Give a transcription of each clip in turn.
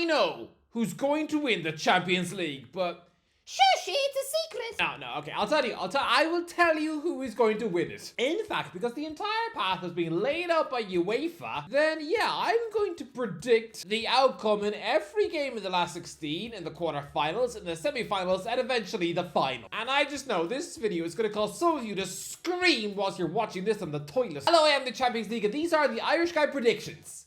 I know who's going to win the Champions League, but Shush, it's a secret. no, okay, I will tell you who is going to win it. In fact, because the entire path has been laid out by UEFA, then yeah, I'm going to predict the outcome in every game in the last 16, in the quarterfinals, in the semi-finals, and eventually the final. And I just know this video is going to cause some of you to scream whilst you're watching this on the toilet. Hello, I am the Champions League, and these are the Irish Guy predictions.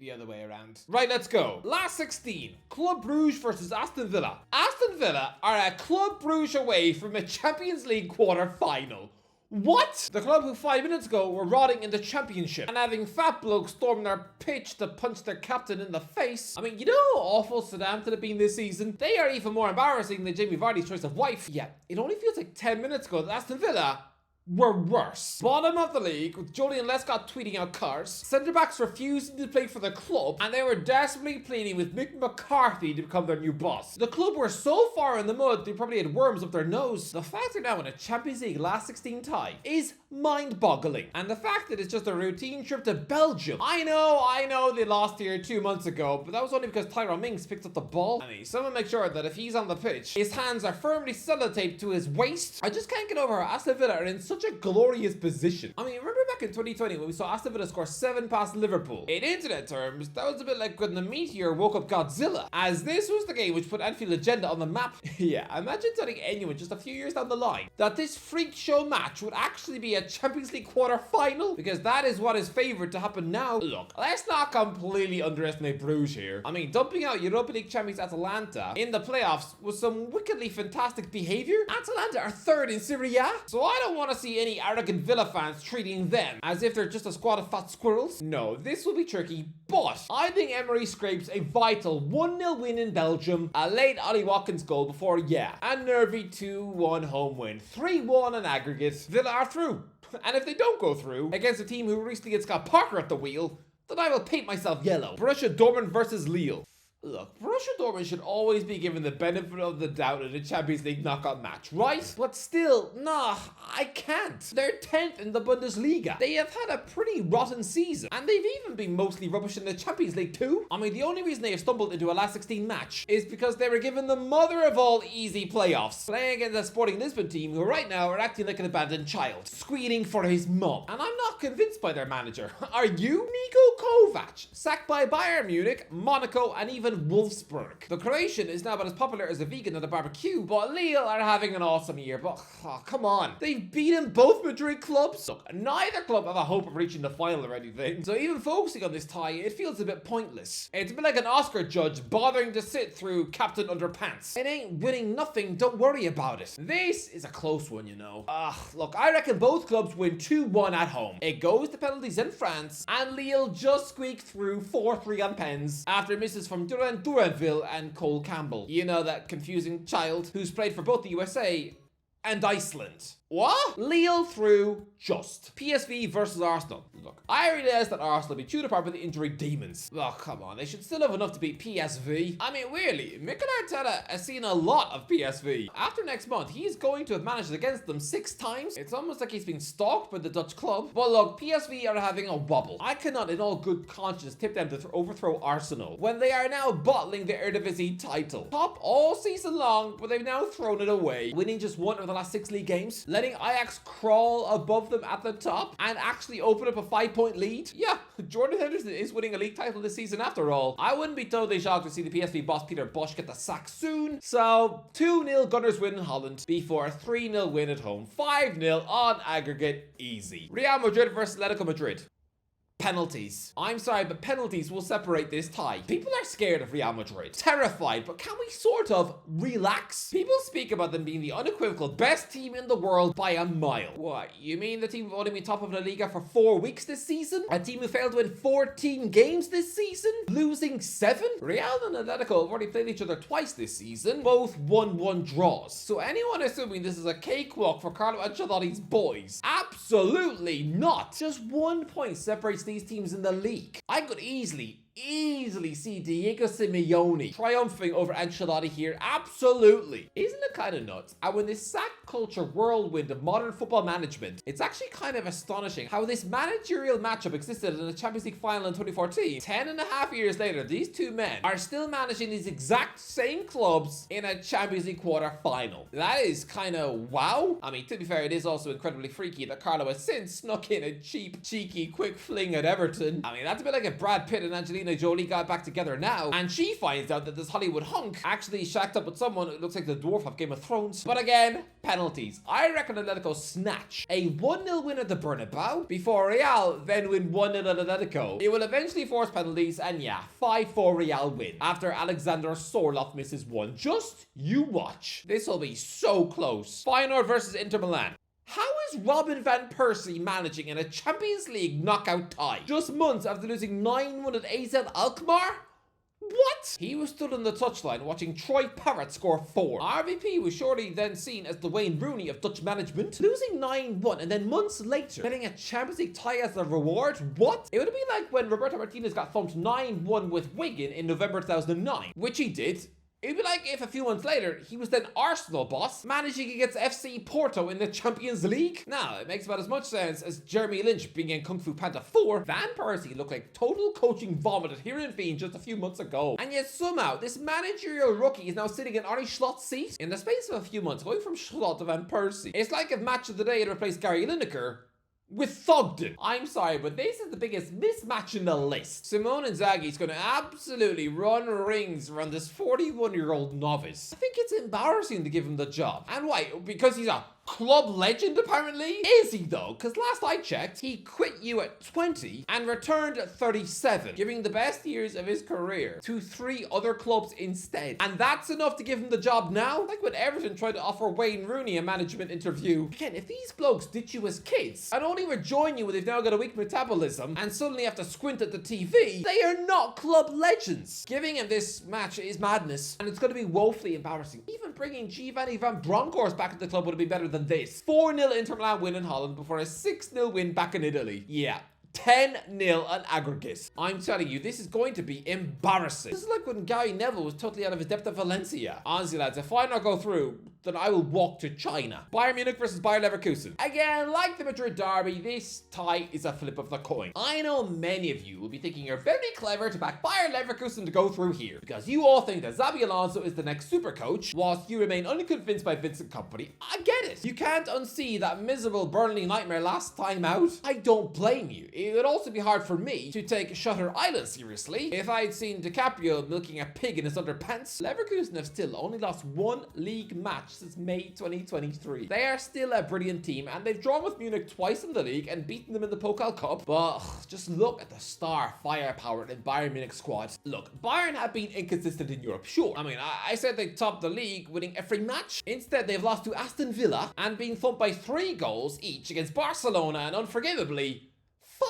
The other way around. Right, let's go. Last 16, Club Brugge versus Aston Villa. Aston Villa are a Club Brugge away from a Champions League quarter-final. What? The club who 5 minutes ago were rotting in the championship and having fat blokes storm their pitch to punch their captain in the face. I mean, you know how awful Southampton have been this season? They are even more embarrassing than Jamie Vardy's choice of wife. Yeah, it only feels like 10 minutes ago that Aston Villa were worse. Bottom of the league, with Julian Lescott tweeting out cars, centre-backs refusing to play for the club, and they were desperately pleading with Mick McCarthy to become their new boss. The club were so far in the mud, they probably had worms up their nose. The fact they're now in a Champions League last 16 tie is mind-boggling. And the fact that it's just a routine trip to Belgium. I know they lost here 2 months ago, but that was only because Tyrone Mings picked up the ball. I mean, someone make sure that if he's on the pitch, his hands are firmly sellotaped to his waist. I just can't get over how Aston Villa are in such a glorious position. I mean, remember back in 2020 when we saw Aston Villa score 7 past Liverpool? In internet terms, that was a bit like when the meteor woke up Godzilla, as this was the game which put Anfield Agenda on the map. Yeah, imagine telling anyone just a few years down the line that this freak show match would actually be a Champions League quarter-final, because that is what is favoured to happen now. Look, let's not completely underestimate Bruges here. I mean, dumping out Europa League champions Atalanta in the playoffs was some wickedly fantastic behaviour. Atalanta are 3rd in Serie A, so I don't want to see any arrogant Villa fans treating them as if they're just a squad of fat squirrels. No, this will be tricky, but I think Emery scrapes a vital 1-0 win in Belgium, a late Ollie Watkins goal before, a nervy 2-1 home win, 3-1 in aggregate. Villa are through. And if they don't go through against a team who recently had Scott Parker at the wheel, then I will paint myself yellow. Borussia Dortmund versus Lille. Look, Borussia Dortmund should always be given the benefit of the doubt in a Champions League knockout match, right? But still, nah, I can't. They're 10th in the Bundesliga. They have had a pretty rotten season, and they've even been mostly rubbish in the Champions League too. I mean, the only reason they have stumbled into a last 16 match is because they were given the mother of all easy playoffs, playing against a Sporting Lisbon team who right now are acting like an abandoned child, squealing for his mum. And I'm not convinced by their manager. Are you? Niko Kovac, sacked by Bayern Munich, Monaco, and even Wolfsburg. The Croatian is now about as popular as a vegan at a barbecue, but Lille are having an awesome year. But come on, they've beaten both Madrid clubs. Look, neither club have a hope of reaching the final or anything, so even focusing on this tie, it feels a bit pointless. It's a bit like an Oscar judge bothering to sit through Captain Underpants. It ain't winning nothing, don't worry about it. This is a close one, you know. Look, I reckon both clubs win 2-1 at home. It goes to penalties in France, and Lille just squeaked through 4-3 on pens after misses from Duranville and Cole Campbell. You know, that confusing child who's played for both the USA and Iceland. What? Lille through just. PSV versus Arsenal. Look, I realize that Arsenal be chewed apart by the injury demons. Oh, come on. They should still have enough to beat PSV. I mean, really, Mikel Arteta has seen a lot of PSV. After next month, he's going to have managed against them 6 times. It's almost like he's been stalked by the Dutch club. But look, PSV are having a wobble. I cannot in all good conscience tip them to overthrow Arsenal when they are now bottling the Eredivisie title. Top all season long, but they've now thrown it away, winning just 1 of the last 6 league games, letting Ajax crawl above them at the top and actually open up a 5-point lead. Yeah, Jordan Henderson is winning a league title this season after all. I wouldn't be totally shocked to see the PSV boss Peter Bosz get the sack soon. So 2-0 Gunners win in Holland before a 3-0 win at home. 5-0 on aggregate, easy. Real Madrid versus Atletico Madrid. Penalties. I'm sorry, but penalties will separate this tie. People are scared of Real Madrid. Terrified, but can we sort of relax? People speak about them being the unequivocal best team in the world by a mile. What, you mean the team who've only been top of La Liga for 4 weeks this season? A team who failed to win 14 games this season? Losing 7? Real and Atletico have already played each other twice this season, both 1-1 draws. So anyone assuming this is a cakewalk for Carlo Ancelotti's boys? Absolutely not. Just 1 point separates these teams in the league. I could easily see Diego Simeone triumphing over Ancelotti here. Absolutely. Isn't it kind of nuts? And when this sack culture whirlwind of modern football management, it's actually kind of astonishing how this managerial matchup existed in the Champions League final in 2014. 10.5 years later, these two men are still managing these exact same clubs in a Champions League quarter final. That is kind of wow. I mean, to be fair, it is also incredibly freaky that Carlo has since snuck in a cheap, cheeky, quick fling at Everton. I mean, that's a bit like if Brad Pitt and Angelina Jolie got back together now, and she finds out that this Hollywood hunk actually shacked up with someone who looks like the dwarf of Game of Thrones. But again, penalties. I reckon Atletico snatch a 1-0 win at the Bernabeu before Real then win 1-0 at Atletico. It will eventually force penalties, and yeah, 5-4 Real win after Alexander Sorloth misses one. Just you watch. This will be so close. Feyenoord versus Inter Milan. How is Robin van Persie managing in a Champions League knockout tie just months after losing 9-1 at AZ Alkmaar? What? He was stood on the touchline watching Troy Parrott score 4. RVP was surely then seen as the Wayne Rooney of Dutch management, losing 9-1 and then months later getting a Champions League tie as a reward? What? It would have been like when Roberto Martinez got thumped 9-1 with Wigan in November 2009, which he did. It'd be like if a few months later, he was then Arsenal boss, managing against FC Porto in the Champions League. Now, it makes about as much sense as Jeremy Lynch being in Kung Fu Panda 4. Van Persie looked like total coaching vomit at Heerenveen just a few months ago. And yet somehow, this managerial rookie is now sitting in Arne Slot's seat. In the space of a few months, going from Slot to Van Persie. It's like if Match of the Day had replaced Gary Lineker with Thogden. I'm sorry, but this is the biggest mismatch in the list. Simone Inzaghi's going to absolutely run rings around this 41-year-old novice. I think it's embarrassing to give him the job. And why? Because he's a club legend, apparently? Is he, though? Because last I checked, he quit you at 20 and returned at 37, giving the best years of his career to 3 other clubs instead. And that's enough to give him the job now? Like when Everton tried to offer Wayne Rooney a management interview. Again, if these blokes ditch you as kids and only rejoin you when they've now got a weak metabolism and suddenly have to squint at the TV, they are not club legends. Giving him this match is madness, and it's going to be woefully embarrassing. Even bringing Giovanni Van Bronckhorst back to the club would have been better than this. 4-0 Inter Milan win in Holland before a 6-0 win back in Italy. Yeah. 10-0 on aggregate. I'm telling you, this is going to be embarrassing. This is like when Gary Neville was totally out of his depth at Valencia. Honestly, lads, if I not go through, then I will walk to China. Bayern Munich versus Bayer Leverkusen. Again, like the Madrid derby, this tie is a flip of the coin. I know many of you will be thinking you're very clever to back Bayer Leverkusen to go through here, because you all think that Xabi Alonso is the next super coach, whilst you remain unconvinced by Vincent Kompany. I get it. You can't unsee that miserable Burnley nightmare last time out. I don't blame you. It would also be hard for me to take Shutter Island seriously if I'd seen DiCaprio milking a pig in his underpants. Leverkusen have still only lost 1 league match since May 2023. They are still a brilliant team, and they've drawn with Munich twice in the league and beaten them in the Pokal Cup. But just look at the star firepower in Bayern Munich squad. Look, Bayern have been inconsistent in Europe, sure. I mean, I said they topped the league, winning every match. Instead, they've lost to Aston Villa and been thumped by 3 goals each against Barcelona and unforgivably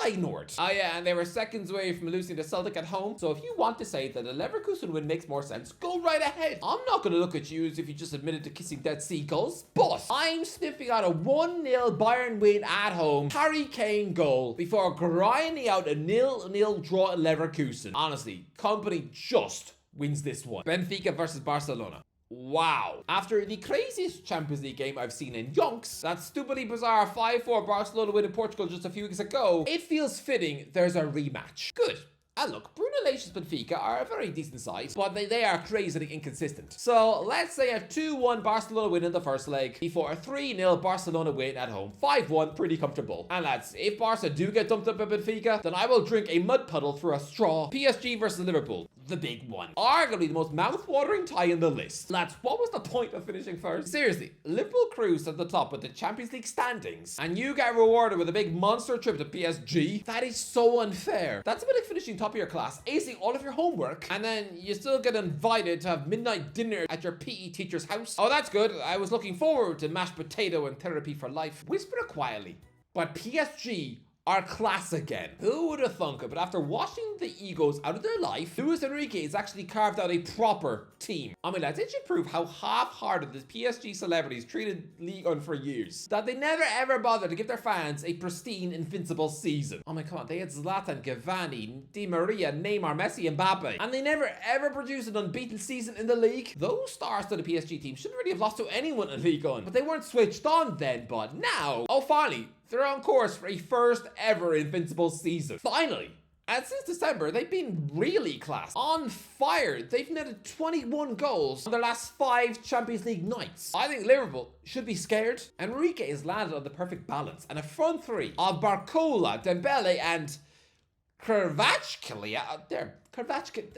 Feyenoord. Oh yeah, and they were seconds away from losing to Celtic at home. So if you want to say that a Leverkusen win makes more sense, go right ahead. I'm not going to look at you as if you just admitted to kissing dead seagulls, but I'm sniffing out a 1-0 Bayern win at home, Harry Kane goal, before grinding out a 0-0 draw at Leverkusen. Honestly, Kompany just wins this one. Benfica versus Barcelona. Wow. After the craziest Champions League game I've seen in yonks, that stupidly bizarre 5-4 Barcelona win in Portugal just a few weeks ago, it feels fitting there's a rematch. Good. And look, Bruno Lage's Benfica are a very decent side, but they are crazily inconsistent. So let's say a 2-1 Barcelona win in the first leg before a 3-0 Barcelona win at home. 5-1, pretty comfortable. And lads, if Barca do get dumped up at Benfica, then I will drink a mud puddle through a straw. PSG versus Liverpool. The big one. Arguably the most mouth-watering tie in the list. Lads, what was the point of finishing first? Seriously, Liverpool cruised at the top with the Champions League standings, and you get rewarded with a big monster trip to PSG? That is so unfair. That's a bit like finishing top of your class, acing all of your homework, and then you still get invited to have midnight dinner at your PE teacher's house. Oh, that's good. I was looking forward to mashed potato and therapy for life. Whisper it quietly, but PSG are class again. Who would have thunk it? But after washing the egos out of their life, Luis Enrique has actually carved out a proper team. I mean, lads, it should prove how half-hearted the PSG celebrities treated Ligue 1 for years. That they never ever bothered to give their fans a pristine, invincible season. Oh my god, they had Zlatan, Cavani, Di Maria, Neymar, Messi, and Mbappe. And they never ever produced an unbeaten season in the league. Those stars to the PSG team shouldn't really have lost to anyone in Ligue 1. But they weren't switched on then, but now, oh finally, they're on course for a first ever invincible season. Finally. And since December, they've been really class. On fire. They've netted 21 goals on their last 5 Champions League nights. I think Liverpool should be scared. Enrique has landed on the perfect balance. And a front three of Barcola, Dembele, and Kvaratskhelia.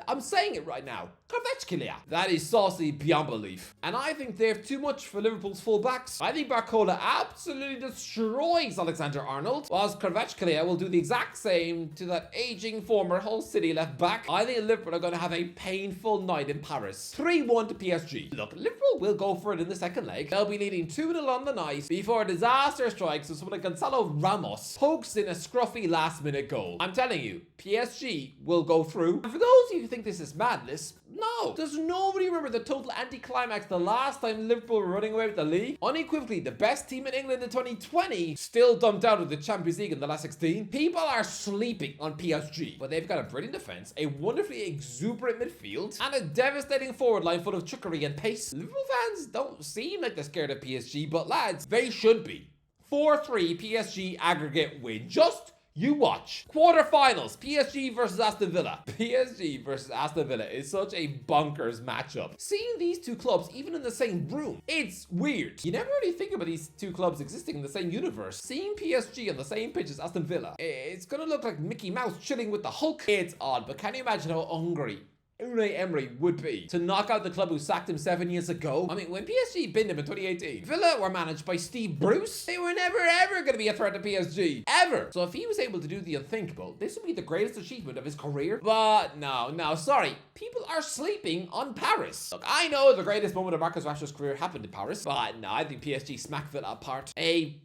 I'm saying it right now. Kvaratskhelia. That is saucy beyond belief. And I think they have too much for Liverpool's fullbacks. I think Barcola absolutely destroys Alexander-Arnold, whilst Kvaratskhelia will do the exact same to that aging former Hull City left back. I think Liverpool are going to have a painful night in Paris. 3-1 to PSG. Look, Liverpool will go for it in the second leg. They'll be leading 2-0 on the night before a disaster strikes as someone like Gonzalo Ramos pokes in a scruffy last-minute goal. I'm telling you, PSG will go through. And for those of you who think this is madness, no. Does nobody remember the total anticlimax the last time Liverpool were running away with the league? Unequivocally, the best team in England in 2020 still dumped out of the Champions League in the last 16. People are sleeping on PSG, but they've got a brilliant defense, a wonderfully exuberant midfield, and a devastating forward line full of trickery and pace. Liverpool fans don't seem like they're scared of PSG, but lads, they should be. 4-3 PSG aggregate win. Just you watch. Quarterfinals, PSG versus Aston Villa. PSG versus Aston Villa is such a bonkers matchup. Seeing these two clubs even in the same room, it's weird. You never really think about these two clubs existing in the same universe. Seeing PSG on the same pitch as Aston Villa, it's gonna look like Mickey Mouse chilling with the Hulk. It's odd, but can you imagine how hungry Unai Emery would be to knock out the club who sacked him 7 years ago? I mean, when PSG binned him in 2018, Villa were managed by Steve Bruce. They were never ever going to be a threat to PSG. Ever. So if he was able to do the unthinkable, this would be the greatest achievement of his career. But no, sorry. People are sleeping on Paris. Look, I know the greatest moment of Marcus Rashford's career happened in Paris, but no, I think PSG smacked Villa apart. A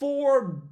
4-0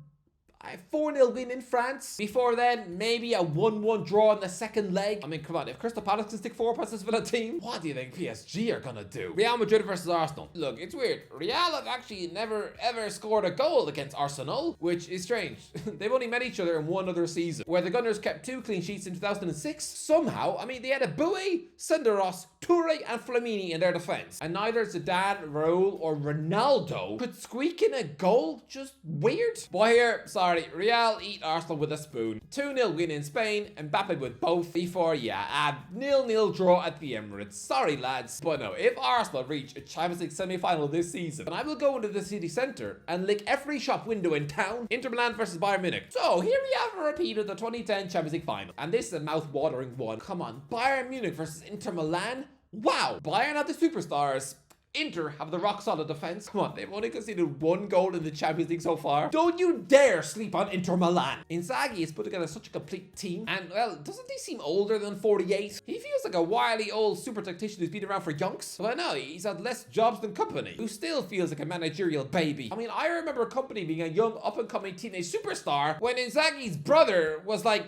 win in France. Before then, maybe a 1-1 draw in the second leg. I mean, come on, if Crystal Palace can stick 4 past this Villa team, what do you think PSG are gonna do? Real Madrid versus Arsenal. Look, it's weird. Real have actually never ever scored a goal against Arsenal, which is strange. They've only met each other in one other season, where the Gunners kept 2 clean sheets in 2006. Somehow, I mean, they had a Boue, Senderos, Toure, and Flamini in their defense. And neither Zidane, Raul, or Ronaldo could squeak in a goal. Just weird. Boy, here, sorry. Real eat Arsenal with a spoon. 2-0 win in Spain, Mbappe with both before, a 0-0 draw at the Emirates. Sorry lads, but no, if Arsenal reach a Champions League semi-final this season, then I will go into the city centre and lick every shop window in town. Inter Milan versus Bayern Munich. So here we have a repeat of the 2010 Champions League final, and this is a mouth-watering one. Come on, Bayern Munich versus Inter Milan. Wow, Bayern have the superstars. Inter have the rock-solid defense. Come on, they've only conceded 1 goal in the Champions League so far. Don't you dare sleep on Inter Milan. Inzaghi has put together such a complete team. And, well, doesn't he seem older than 48? He feels like a wily old super tactician who's been around for yonks. But no, he's had less jobs than Company, who still feels like a managerial baby. I mean, I remember Company being a young, up-and-coming teenage superstar when Inzaghi's brother was like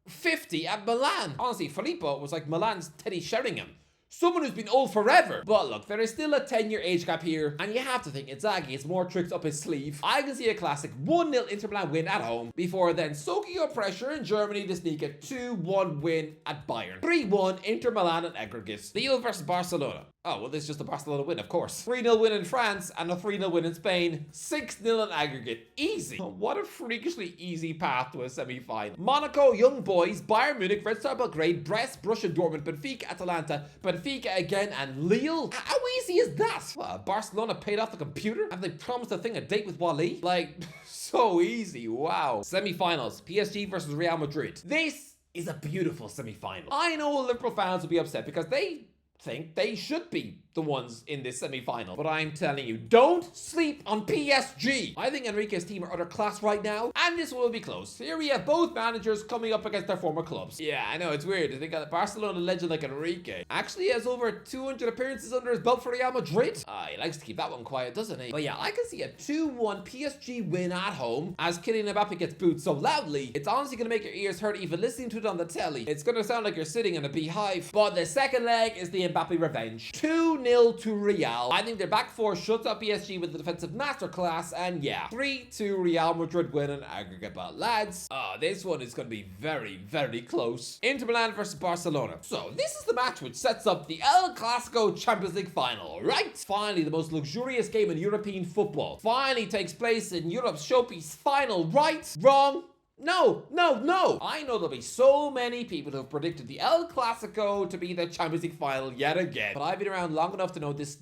50 at Milan. Honestly, Filippo was like Milan's Teddy Sheringham. Someone who's been old forever. But look, there is still a 10-year age gap here, and you have to think Inzaghi has more tricks up his sleeve. I can see a classic 1-0 Inter Milan win at home, before then soaking up pressure in Germany to sneak a 2-1 win at Bayern. 3-1 Inter Milan at aggregate. Lille versus Barcelona. Oh, well, this is just a Barcelona win, of course. 3-0 win in France and a 3-0 win in Spain. 6-0 in aggregate. Easy. What a freakishly easy path to a semi-final. Monaco, Young Boys, Bayern Munich, Red Star Belgrade, Brest, Borussia Dortmund, Benfica, Atalanta, Benfica again, and Lille. How easy is that? Well, Barcelona paid off the computer? Have they promised the thing a date with Wally? Like, so easy. Wow. Semi-finals. PSG versus Real Madrid. This is a beautiful semi-final. I know Liverpool fans will be upset because they think they should be the ones in this semi-final. But I'm telling you, don't sleep on PSG. I think Enrique's team are other class right now, and this will be close. Here we have both managers coming up against their former clubs. Yeah, I know, it's weird. I think a Barcelona legend like Enrique actually has over 200 appearances under his belt for Real Madrid. He likes to keep that one quiet, doesn't he? But yeah, I can see a 2-1 PSG win at home as Kylian Mbappe gets booed so loudly, it's honestly going to make your ears hurt even listening to it on the telly. It's going to sound like you're sitting in a beehive. But the second leg is the Mbappe revenge. 2-0 to Real. I think their back four shuts up PSG with the defensive masterclass, and yeah, 3-2 Real Madrid win an aggregate. But lads, this one is going to be very, very close. Inter Milan versus Barcelona. So this is the match which sets up the El Clasico Champions League final, right? Finally, the most luxurious game in European football finally takes place in Europe's showpiece final, right? Wrong. No. I know there'll be so many people who have predicted the El Clasico to be the Champions League final yet again. But I've been around long enough to know this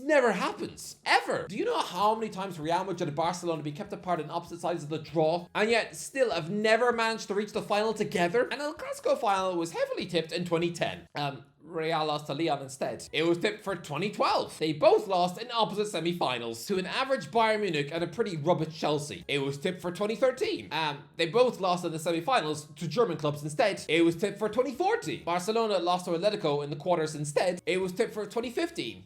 never happens, ever. Do you know how many times Real Madrid and Barcelona have been kept apart on opposite sides of the draw, and yet still have never managed to reach the final together? And El Clasico final was heavily tipped in 2010. Real lost to Lille instead. It was tipped for 2012. They both lost in opposite semi-finals to an average Bayern Munich and a pretty rubbish Chelsea. It was tipped for 2013. They both lost in the semi-finals to German clubs instead. It was tipped for 2014. Barcelona lost to Atletico in the quarters instead. It was tipped for 2015.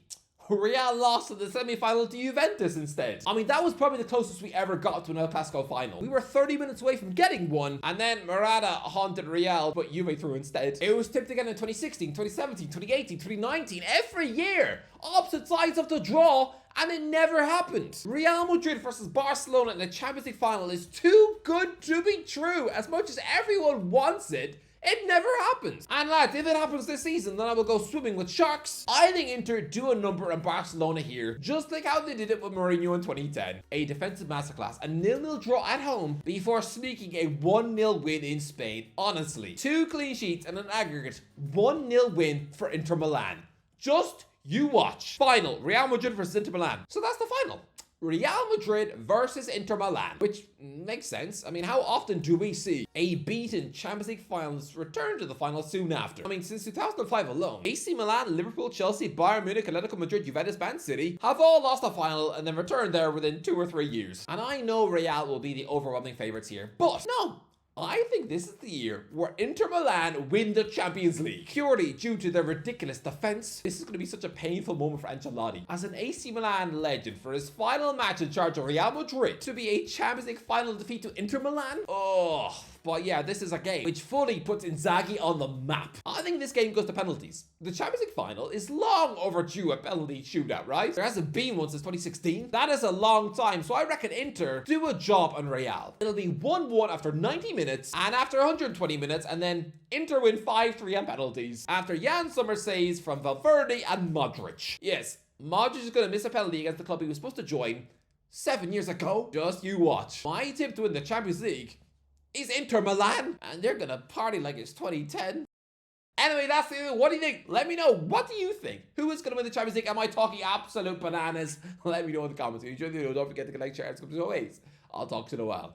Real lost in the semi-final to Juventus instead. I mean, that was probably the closest we ever got to an El Clasico final. We were 30 minutes away from getting one, and then Morata haunted Real, but Juve through instead. It was tipped again in 2016, 2017, 2018, 2019, every year. Opposite sides of the draw, and it never happened. Real Madrid versus Barcelona in the Champions League final is too good to be true. As much as everyone wants it, it never happens. And lads, if it happens this season, then I will go swimming with sharks. I think Inter do a number on Barcelona here, just like how they did it with Mourinho in 2010. A defensive masterclass, a 0-0 draw at home before sneaking a 1-0 win in Spain. Honestly, 2 clean sheets and an aggregate 1-0 win for Inter Milan. Just you watch. Final, Real Madrid versus Inter Milan. So that's the final. Real Madrid versus Inter Milan, which makes sense. I mean, how often do we see a beaten Champions League finals return to the final soon after? I mean, since 2005 alone, AC Milan, Liverpool, Chelsea, Bayern Munich, Atletico Madrid, Juventus, Man City have all lost a final and then returned there within 2 or 3 years. And I know Real will be the overwhelming favorites here, but no. I think this is the year where Inter Milan win the Champions League, purely due to their ridiculous defense. This is going to be such a painful moment for Ancelotti, as an AC Milan legend, for his final match in charge of Real Madrid to be a Champions League final defeat to Inter Milan. But yeah, this is a game which fully puts Inzaghi on the map. I think this game goes to penalties. The Champions League final is long overdue a penalty shootout, right? There hasn't been one since 2016. That is a long time, so I reckon Inter do a job on Real. It'll be 1-1 after 90 minutes, and after 120 minutes, and then Inter win 5-3 on penalties, after Jan Sommer saves from Valverde and Modric. Yes, Modric is going to miss a penalty against the club he was supposed to join 7 years ago. Just you watch. My tip to win the Champions League is Inter Milan, and they're gonna party like it's 2010. Anyway, that's it. What do you think? Let me know. What do you think? Who is gonna win the Champions League? Am I talking absolute bananas? Let me know in the comments. If you enjoyed the video, don't forget to like, share, and subscribe as always. I'll talk to you in a while.